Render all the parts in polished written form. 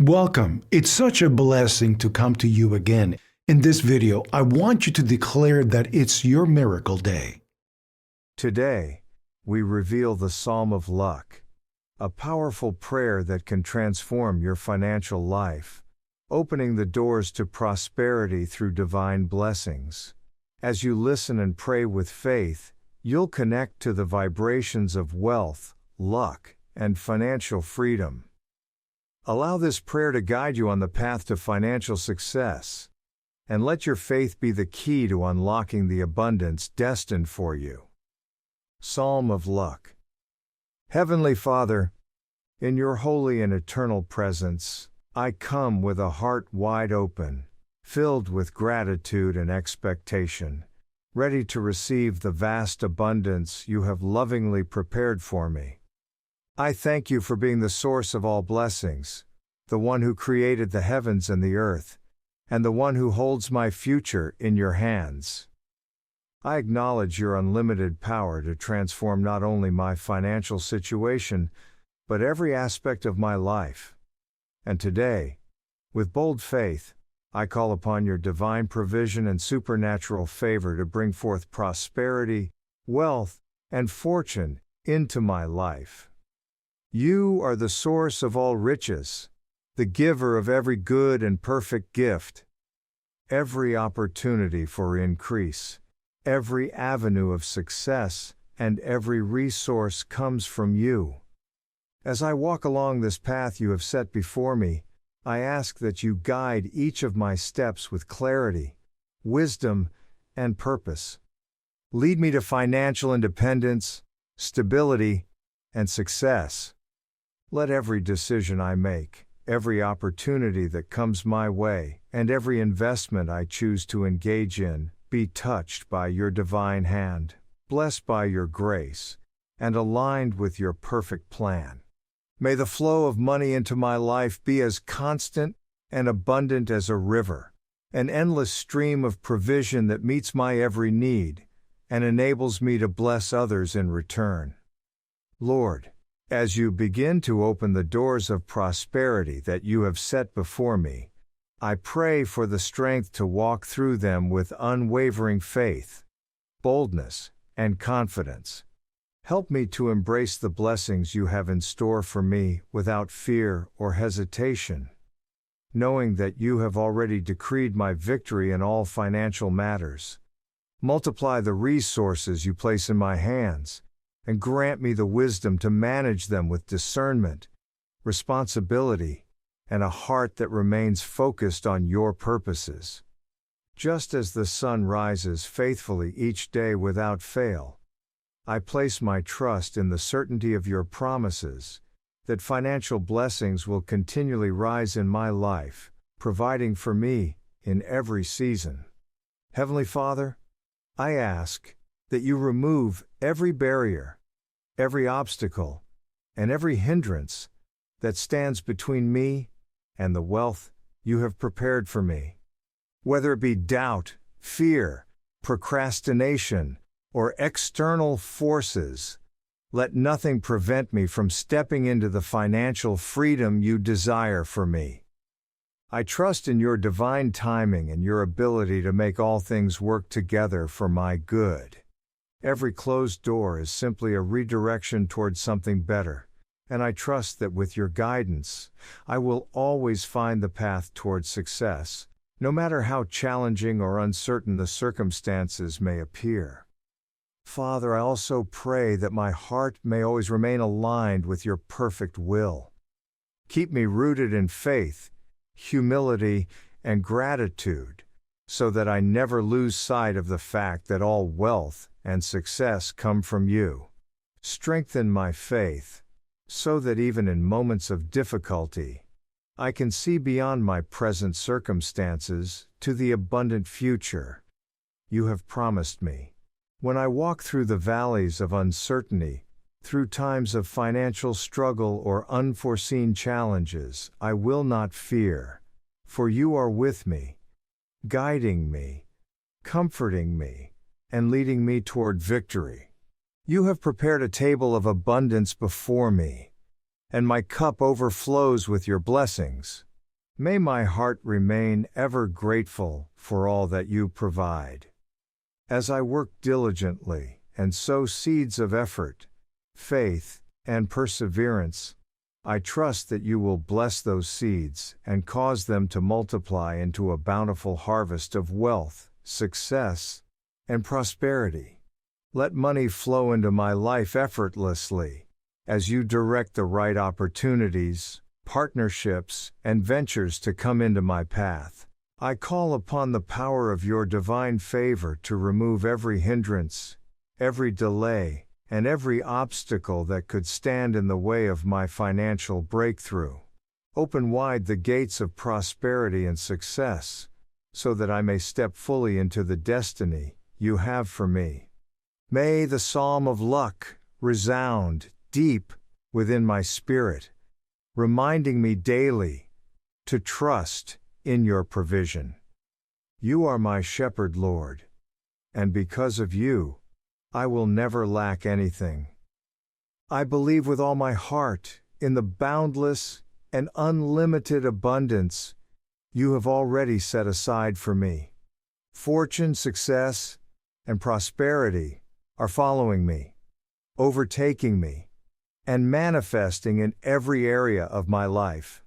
Welcome. It's such a blessing to come to you again. In this video, I want you to declare that it's your miracle day. Today, we reveal the Psalm of Luck, a powerful prayer that can transform your financial life, opening the doors to prosperity through divine blessings. As you listen and pray with faith, you'll connect to the vibrations of wealth, luck, and financial freedom. Allow this prayer to guide you on the path to financial success, and let your faith be the key to unlocking the abundance destined for you. Psalm of Luck. Heavenly Father, in your holy and eternal presence, I come with a heart wide open, filled with gratitude and expectation, ready to receive the vast abundance you have lovingly prepared for me. I thank you for being the source of all blessings, the one who created the heavens and the earth, and the one who holds my future in your hands. I acknowledge your unlimited power to transform not only my financial situation, but every aspect of my life. And today, with bold faith, I call upon your divine provision and supernatural favor to bring forth prosperity, wealth, and fortune into my life. You are the source of all riches, the giver of every good and perfect gift. Every opportunity for increase, every avenue of success, and every resource comes from you. As I walk along this path you have set before me, I ask that you guide each of my steps with clarity, wisdom, and purpose. Lead me to financial independence, stability, and success. Let every decision I make, every opportunity that comes my way, and every investment I choose to engage in, be touched by your divine hand, blessed by your grace, and aligned with your perfect plan. May the flow of money into my life be as constant and abundant as a river, an endless stream of provision that meets my every need, and enables me to bless others in return. Lord, as you begin to open the doors of prosperity that you have set before me, I pray for the strength to walk through them with unwavering faith, boldness, and confidence. Help me to embrace the blessings you have in store for me without fear or hesitation, knowing that you have already decreed my victory in all financial matters. Multiply the resources you place in my hands, and grant me the wisdom to manage them with discernment, responsibility, and a heart that remains focused on your purposes. Just as the sun rises faithfully each day without fail, I place my trust in the certainty of your promises, that financial blessings will continually rise in my life, providing for me in every season. Heavenly Father, I ask that you remove every barrier, every obstacle, and every hindrance that stands between me and the wealth you have prepared for me. Whether it be doubt, fear, procrastination, or external forces, let nothing prevent me from stepping into the financial freedom you desire for me. I trust in your divine timing and your ability to make all things work together for my good. Every closed door is simply a redirection towards something better, and I trust that with your guidance, I will always find the path towards success, no matter how challenging or uncertain the circumstances may appear. Father, I also pray that my heart may always remain aligned with your perfect will. Keep me rooted in faith, humility, and gratitude, so that I never lose sight of the fact that all wealth and success come from you. Strengthen my faith, so that even in moments of difficulty, I can see beyond my present circumstances to the abundant future you have promised me. When I walk through the valleys of uncertainty, through times of financial struggle or unforeseen challenges, I will not fear, for you are with me, guiding me, comforting me, and leading me toward victory. You have prepared a table of abundance before me, and my cup overflows with your blessings. May my heart remain ever grateful for all that you provide. As I work diligently and sow seeds of effort, faith, and perseverance, I trust that you will bless those seeds and cause them to multiply into a bountiful harvest of wealth, success, and prosperity. Let money flow into my life effortlessly, as you direct the right opportunities, partnerships, and ventures to come into my path. I call upon the power of your divine favor to remove every hindrance, every delay, and every obstacle that could stand in the way of my financial breakthrough. Open wide the gates of prosperity and success, so that I may step fully into the destiny you have for me. May the psalm of luck resound deep within my spirit, reminding me daily to trust in your provision. You are my shepherd, Lord, and because of you, I will never lack anything. I believe with all my heart in the boundless and unlimited abundance you have already set aside for me. Fortune, success, and prosperity are following me, overtaking me, and manifesting in every area of my life.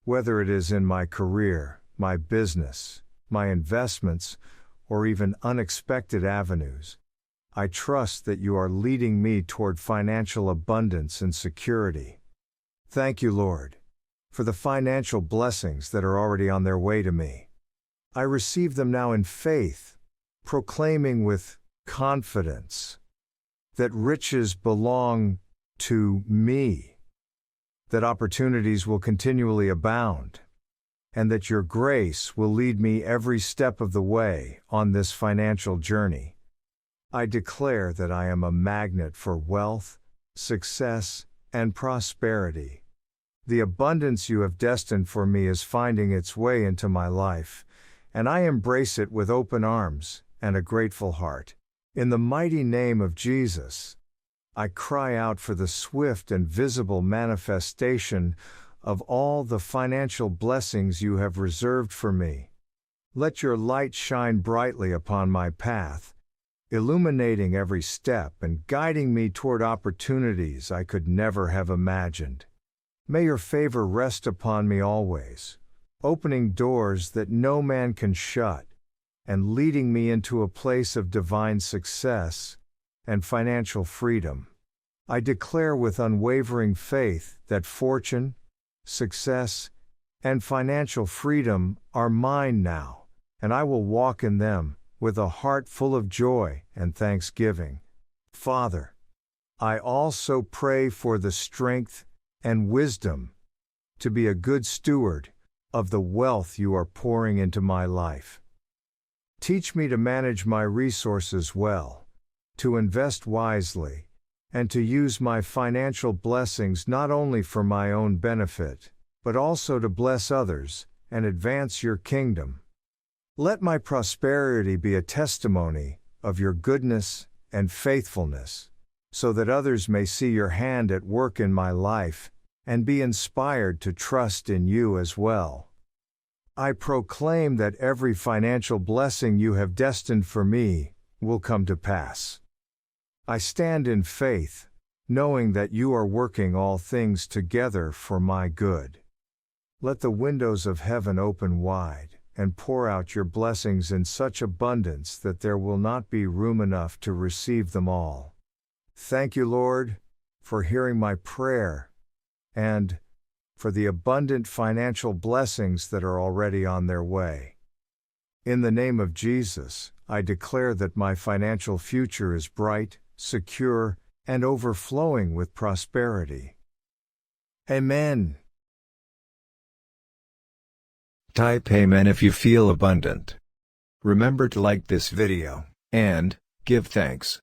Whether it is in my career, my business, my investments, or even unexpected avenues, I trust that you are leading me toward financial abundance and security. Thank you, Lord, for the financial blessings that are already on their way to me. I receive them now in faith, proclaiming with confidence that riches belong to me, that opportunities will continually abound, and that your grace will lead me every step of the way on this financial journey. I declare that I am a magnet for wealth, success, and prosperity. The abundance you have destined for me is finding its way into my life, and I embrace it with open arms and a grateful heart. In the mighty name of Jesus, I cry out for the swift and visible manifestation of all the financial blessings you have reserved for me. Let your light shine brightly upon my path, illuminating every step and guiding me toward opportunities I could never have imagined. May your favor rest upon me always, opening doors that no man can shut, and leading me into a place of divine success and financial freedom. I declare with unwavering faith that fortune, success, and financial freedom are mine now, and I will walk in them with a heart full of joy and thanksgiving. Father, I also pray for the strength and wisdom to be a good steward of the wealth you are pouring into my life. Teach me to manage my resources well, to invest wisely, and to use my financial blessings not only for my own benefit, but also to bless others and advance your kingdom. Let my prosperity be a testimony of your goodness and faithfulness, so that others may see your hand at work in my life and be inspired to trust in you as well. I proclaim that every financial blessing you have destined for me will come to pass. I stand in faith, knowing that you are working all things together for my good. Let the windows of heaven open wide and pour out your blessings in such abundance that there will not be room enough to receive them all. Thank you, Lord, for hearing my prayer, and for the abundant financial blessings that are already on their way. In the name of Jesus, I declare that my financial future is bright, secure, and overflowing with prosperity. Amen. Type Amen if you feel abundant. Remember to like this video, and give thanks.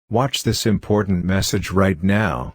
Watch this important message right now.